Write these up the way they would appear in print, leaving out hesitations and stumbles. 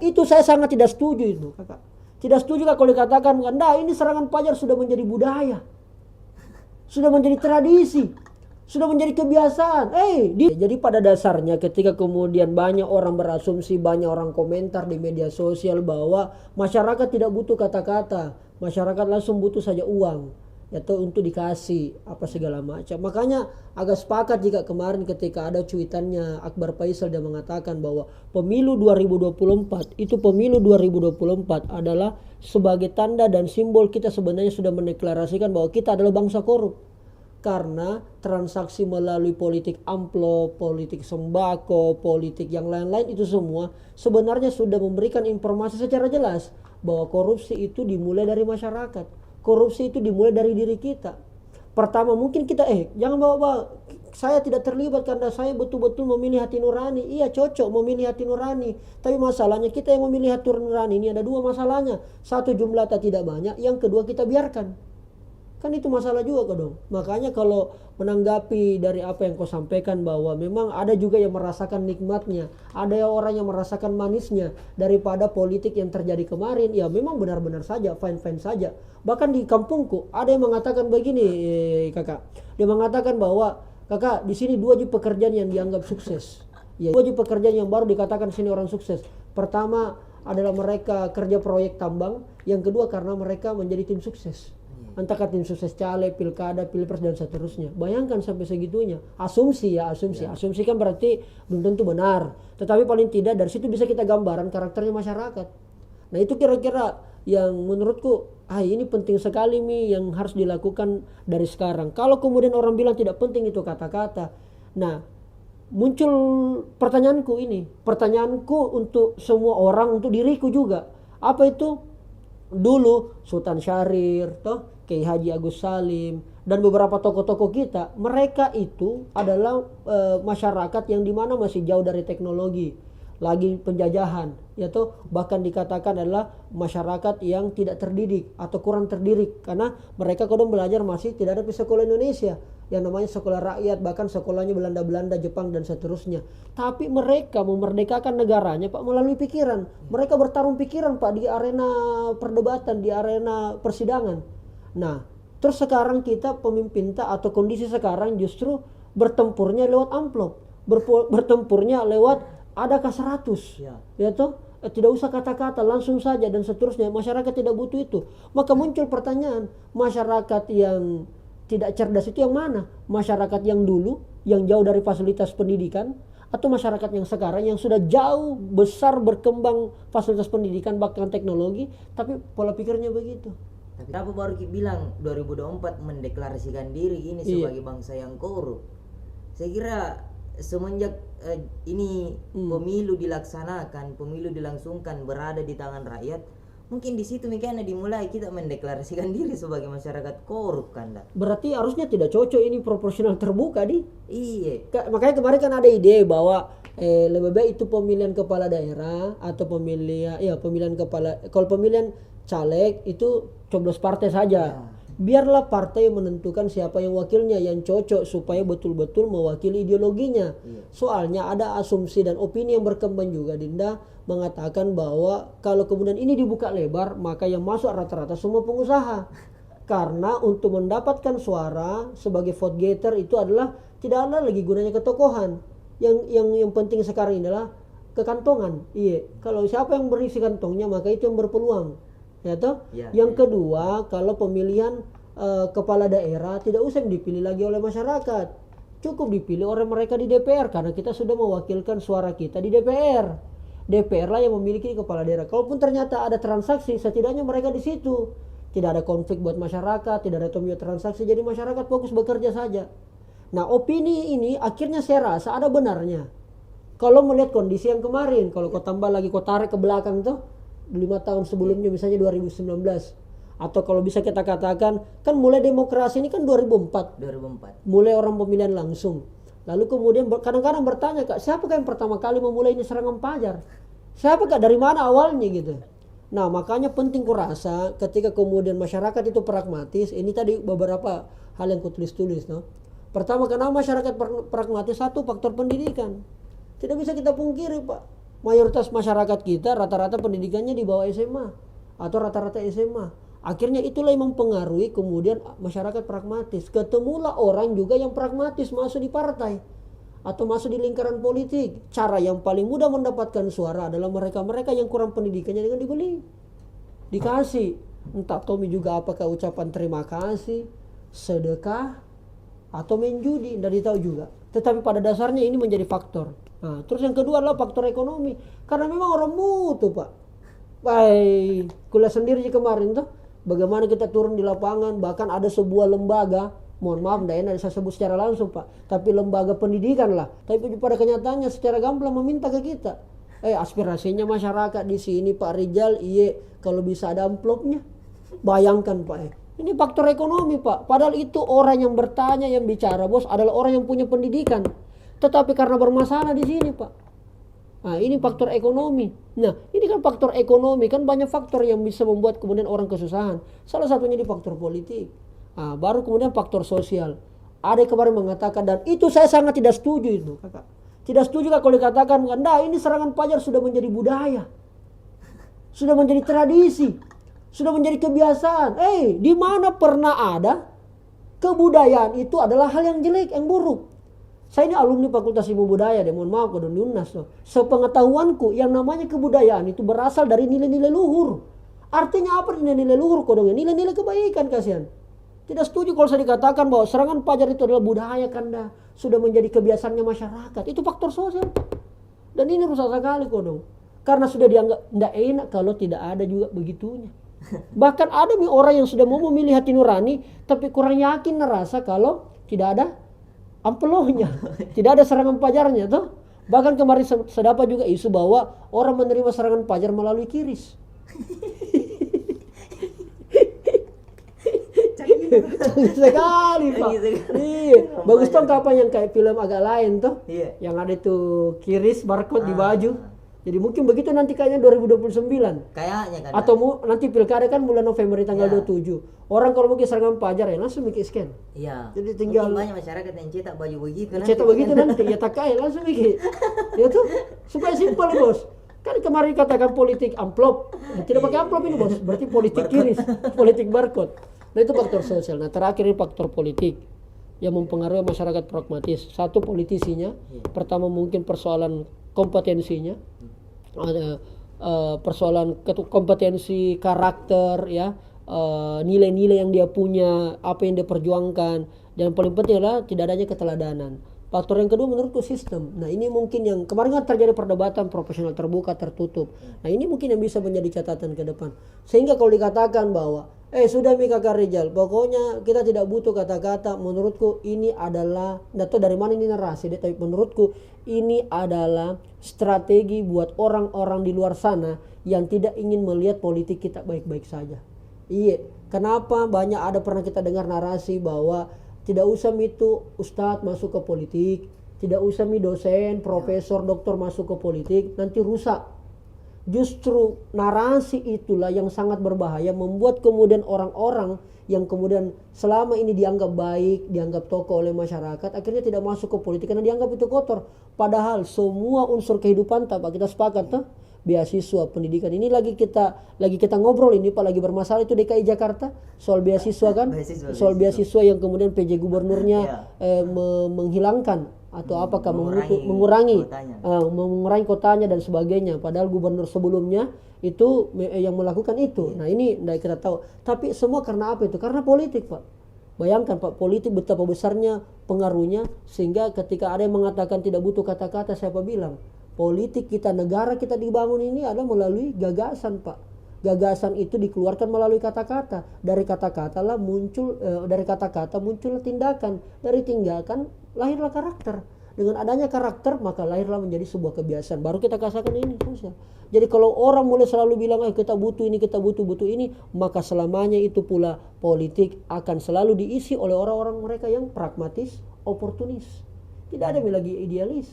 Itu saya sangat tidak setuju itu, kakak. Tidak setuju kalau dikatakan, nah ini serangan fajar sudah menjadi budaya. Sudah menjadi tradisi. Sudah menjadi kebiasaan. Jadi pada dasarnya ketika kemudian banyak orang berasumsi, banyak orang komentar di media sosial bahwa masyarakat tidak butuh kata-kata. Masyarakat langsung butuh saja uang. Atau untuk dikasih apa segala macam. Makanya agak sepakat jika kemarin ketika ada cuitannya Akbar Faisal dia mengatakan bahwa pemilu 2024 itu pemilu 2024 adalah sebagai tanda dan simbol kita sebenarnya sudah mendeklarasikan bahwa kita adalah bangsa korup. Karena transaksi melalui politik amplop, politik sembako, politik yang lain-lain itu semua sebenarnya sudah memberikan informasi secara jelas bahwa korupsi itu dimulai dari masyarakat. Korupsi itu dimulai dari diri kita. Pertama mungkin kita jangan bawa saya tidak terlibat karena saya betul-betul memilih hati nurani. Iya cocok memilih hati nurani. Tapi masalahnya kita yang memilih hati nurani ini ada dua masalahnya. Satu, jumlah tidak banyak. Yang kedua, kita biarkan. Kan itu masalah juga dong. Makanya kalau menanggapi dari apa yang kau sampaikan bahwa memang ada juga yang merasakan nikmatnya, ada orang yang merasakan manisnya daripada politik yang terjadi kemarin, ya memang benar-benar saja, fine-fine saja. Bahkan di kampungku ada yang mengatakan begini, kakak. Dia mengatakan bahwa kakak di sini 2 pekerjaan yang dianggap sukses. Ya, 2 pekerjaan yang baru dikatakan sini orang sukses. Pertama adalah mereka kerja proyek tambang, yang kedua karena mereka menjadi tim sukses. Entah tim sukses caleg, pilkada, pilpres dan seterusnya. Bayangkan sampai segitunya. Asumsi. Asumsi kan berarti belum tentu benar. Tetapi paling tidak dari situ bisa kita gambaran karakternya masyarakat. Nah itu kira-kira yang menurutku ini penting sekali yang harus dilakukan dari sekarang. Kalau kemudian orang bilang tidak penting itu kata-kata. Nah muncul pertanyaanku untuk semua orang, untuk diriku juga. Apa itu? Dulu Sultan Syahrir, Kiai Haji Agus Salim dan beberapa tokoh-tokoh kita, mereka itu adalah masyarakat yang dimana masih jauh dari teknologi, lagi penjajahan, bahkan dikatakan adalah masyarakat yang tidak terdidik atau kurang terdidik karena mereka kadang belajar masih tidak ada sekolah Indonesia yang namanya sekolah rakyat, bahkan sekolahnya Belanda, Jepang dan seterusnya. Tapi mereka memerdekakan negaranya Pak melalui pikiran. Mereka bertarung pikiran Pak di arena perdebatan, di arena persidangan. Nah, terus sekarang kita pemimpin atau kondisi sekarang justru bertempurnya lewat amplop, bertempurnya lewat adakah 100, tidak usah kata-kata, langsung saja dan seterusnya. Masyarakat tidak butuh itu. Maka muncul pertanyaan, masyarakat yang tidak cerdas itu yang mana? Masyarakat yang dulu, yang jauh dari fasilitas pendidikan, atau masyarakat yang sekarang yang sudah jauh besar berkembang fasilitas pendidikan bahkan teknologi, tapi pola pikirnya begitu. Kenapa baru bilang 2024 mendeklarasikan diri ini sebagai bangsa yang korup? Saya kira semenjak ini pemilu dilaksanakan, pemilu dilangsungkan berada di tangan rakyat, mungkin di situ makanya dimulai kita mendeklarasikan diri sebagai masyarakat korup kan. Berarti harusnya tidak cocok ini proporsional terbuka di. Iya. Makanya kemarin kan ada ide bahwa lebih baik itu pemilihan kepala daerah atau pemilihan kepala, kalau pemilihan caleg itu coblos partai saja. Biarlah partai menentukan siapa yang wakilnya yang cocok supaya betul-betul mewakili ideologinya. Soalnya ada asumsi dan opini yang berkembang juga Dinda mengatakan bahwa kalau kemudian ini dibuka lebar maka yang masuk rata-rata semua pengusaha. Karena untuk mendapatkan suara sebagai vote getter itu adalah tidak ada lagi gunanya ketokohan. Yang penting sekarang ini adalah kekantongan. Kalau siapa yang berisi kantongnya maka itu yang berpeluang. Yang kedua, kalau pemilihan kepala daerah tidak usah dipilih lagi oleh masyarakat, cukup dipilih oleh mereka di DPR karena kita sudah mewakilkan suara kita di DPR. DPR lah yang memiliki kepala daerah. Kalaupun ternyata ada transaksi, setidaknya mereka di situ tidak ada konflik buat masyarakat, tidak ada transaksi, jadi masyarakat fokus bekerja saja. Nah opini ini akhirnya saya rasa ada benarnya. Kalau melihat kondisi yang kemarin, kalau kau tambah lagi, kau tarik ke belakang tuh 5 tahun sebelumnya misalnya 2019, atau kalau bisa kita katakan kan mulai demokrasi ini kan 2004 mulai orang pemilihan langsung, lalu kemudian kadang-kadang bertanya Kak, siapakah yang pertama kali memulai ini serangan fajar, siapakah, dari mana awalnya gitu. Nah makanya penting kurasa ketika kemudian masyarakat itu pragmatis. Ini tadi beberapa hal yang kutulis-tulis Pertama, kenapa masyarakat pragmatis? Satu, faktor pendidikan. Tidak bisa kita pungkiri Pak. mayoritas masyarakat kita rata-rata pendidikannya di bawah SMA atau rata-rata SMA. Akhirnya itulah yang mempengaruhi kemudian masyarakat pragmatis. Ketemulah orang juga yang pragmatis masuk di partai atau masuk di lingkaran politik. Cara yang paling mudah mendapatkan suara adalah mereka-mereka yang kurang pendidikannya dengan dibeli, dikasih. Entah Tommy juga apakah ucapan terima kasih, sedekah, atau main judi, tidak ditahu juga. Tetapi pada dasarnya ini menjadi faktor. Nah, terus yang kedua adalah faktor ekonomi. Karena memang orang mutu, Pak. Baik, kuliah sendiri kemarin tuh, bagaimana kita turun di lapangan, bahkan ada sebuah lembaga, mohon maaf, tidak enak saya sebut secara langsung, Pak, tapi lembaga pendidikan lah. Tapi pada kenyataannya secara gamblang meminta ke kita, aspirasinya masyarakat di sini, Pak Rijal, iya, kalau bisa ada amplopnya. Bayangkan, Pak, ini faktor ekonomi, Pak. Padahal itu orang yang bertanya, yang bicara, bos, adalah orang yang punya pendidikan. Tetapi karena bermasalah di sini, Pak. Nah, ini faktor ekonomi. Nah, ini kan faktor ekonomi, kan banyak faktor yang bisa membuat kemudian orang kesusahan. Salah satunya di faktor politik. Nah, baru kemudian faktor sosial. Ada yang kemarin mengatakan, dan itu saya sangat tidak setuju itu, Kakak. Tidak setuju kalau dikatakan, nah ini serangan fajar sudah menjadi budaya. Sudah menjadi tradisi. Sudah menjadi kebiasaan. Di mana pernah ada kebudayaan itu adalah hal yang jelek, yang buruk. Saya ini alumni Fakultas Ilmu Budaya, mohon maaf kalau Unas. Sepengetahuanku, yang namanya kebudayaan itu berasal dari nilai-nilai luhur. Artinya apa nilai-nilai luhur? Nilai-nilai kebaikan, kasihan. Tidak setuju kalau saya dikatakan bahwa serangan fajar itu adalah budaya, Kanda. Sudah menjadi kebiasaannya masyarakat. Itu faktor sosial. Dan ini rusak sekali, karena sudah dianggap tidak enak kalau tidak ada juga begitunya. Bahkan ada orang yang sudah mau memilih hati nurani, tapi kurang yakin ngerasa kalau tidak ada ampelohnya, tidak ada serangan fajarnya, tuh. Bahkan kemarin saya dapat juga isu bahwa orang menerima serangan fajar melalui kiris. Canggih sekali, Pak. Iya, bagus tuh kapan yang kayak film agak lain tuh, yang ada tuh kiris barcode di baju. Jadi mungkin begitu nanti kayaknya 2029. Kayaknya kan. Atau nanti pilkada kan bulan November tanggal 27. Orang kalau mungkin serangan fajar ya langsung bikin scan. Iya. Jadi tinggal mungkin banyak masyarakat yang cetak baju begitu nanti. Cetak begitu nanti ya takai langsung bikin. Ya tuh supaya simpel, Bos. Kan kemarin katakan politik amplop. Tidak pakai amplop ini, Bos. Berarti politik kiris, politik barcode. Nah itu faktor sosial. Nah terakhir ini faktor politik yang mempengaruhi masyarakat pragmatis. Satu, politisinya. Pertama mungkin persoalan kompetensinya, ada persoalan kompetensi karakter, ya, nilai-nilai yang dia punya, apa yang dia perjuangkan, dan paling penting adalah tidak adanya keteladanan. Faktor yang kedua menurutku sistem. Nah ini mungkin yang kemarin kan terjadi perdebatan proporsional terbuka tertutup. Nah ini mungkin yang bisa menjadi catatan ke depan. Sehingga kalau dikatakan bahwa sudah Kakak Rijal, pokoknya kita tidak butuh kata-kata. Menurutku ini adalah, tidak tahu dari mana ini narasi, tapi menurutku ini adalah strategi buat orang-orang di luar sana yang tidak ingin melihat politik kita baik-baik saja. Iya, kenapa banyak ada pernah kita dengar narasi bahwa tidak usah itu ustadz masuk ke politik, tidak usah dosen, profesor, doktor masuk ke politik, nanti rusak. Justru narasi itulah yang sangat berbahaya, membuat kemudian orang-orang yang kemudian selama ini dianggap baik, dianggap tokoh oleh masyarakat, akhirnya tidak masuk ke politik karena dianggap itu kotor. Padahal semua unsur kehidupan, Pak, kita sepakat tuh, beasiswa, pendidikan. Ini lagi kita ngobrol ini, Pak, lagi bermasalah itu DKI Jakarta soal beasiswa kan, soal beasiswa yang kemudian PJ gubernurnya menghilangkan atau apakah mengurangi kotanya dan sebagainya, padahal gubernur sebelumnya itu yang melakukan itu. Nah ini tidak kita tahu, tapi semua karena apa itu? Karena politik, Pak. Bayangkan, Pak, politik betapa besarnya pengaruhnya, sehingga ketika ada yang mengatakan tidak butuh kata-kata, siapa bilang? Politik kita, negara kita dibangun ini adalah melalui gagasan, Pak. Gagasan itu dikeluarkan melalui kata-kata. Dari kata-kata muncul tindakan. Dari tindakan lahirlah karakter. Dengan adanya karakter maka lahirlah menjadi sebuah kebiasaan. Baru kita katakan ini sosial. Jadi kalau orang mulai selalu bilang kita butuh ini, kita butuh ini, maka selamanya itu pula politik akan selalu diisi oleh orang-orang mereka yang pragmatis, oportunis. Tidak ada lagi idealis.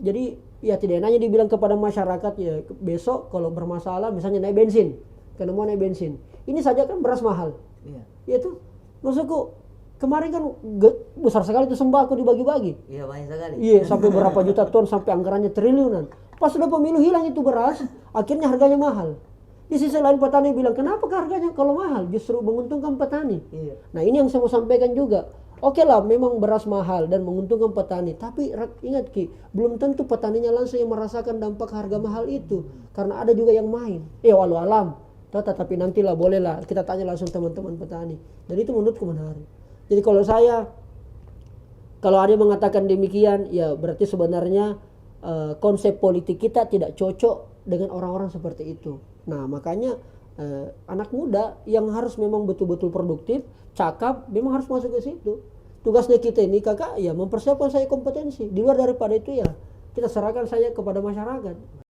Jadi ya tidak enaknya dibilang kepada masyarakat, ya besok kalau bermasalah misalnya naik bensin, karena mau naik bensin, ini saja kan beras mahal. Ya itu maksudku kemarin kan besar sekali itu sembako dibagi-bagi. Iya, banyak sekali. Iya, sampai berapa juta ton, sampai anggarannya triliunan. Pas sudah pemilu hilang itu beras, akhirnya harganya mahal. Di sisi lain petani bilang, kenapa harganya kalau mahal? Justru menguntungkan petani. Iya. Nah ini yang saya mau sampaikan juga. Oke lah, memang beras mahal dan menguntungkan petani. Tapi ingat Ki, belum tentu petaninya langsung yang merasakan dampak harga mahal itu. Karena ada juga yang main. Walau alam. Tetapi nantilah bolehlah kita tanya langsung teman-teman petani. Dan itu menurutku menarik. Jadi kalau ada yang mengatakan demikian, ya berarti sebenarnya konsep politik kita tidak cocok dengan orang-orang seperti itu. Nah makanya anak muda yang harus memang betul-betul produktif, cakap, memang harus masuk ke situ. Tugasnya kita ini kakak ya mempersiapkan saya kompetensi. Di luar daripada itu ya kita serahkan saya kepada masyarakat.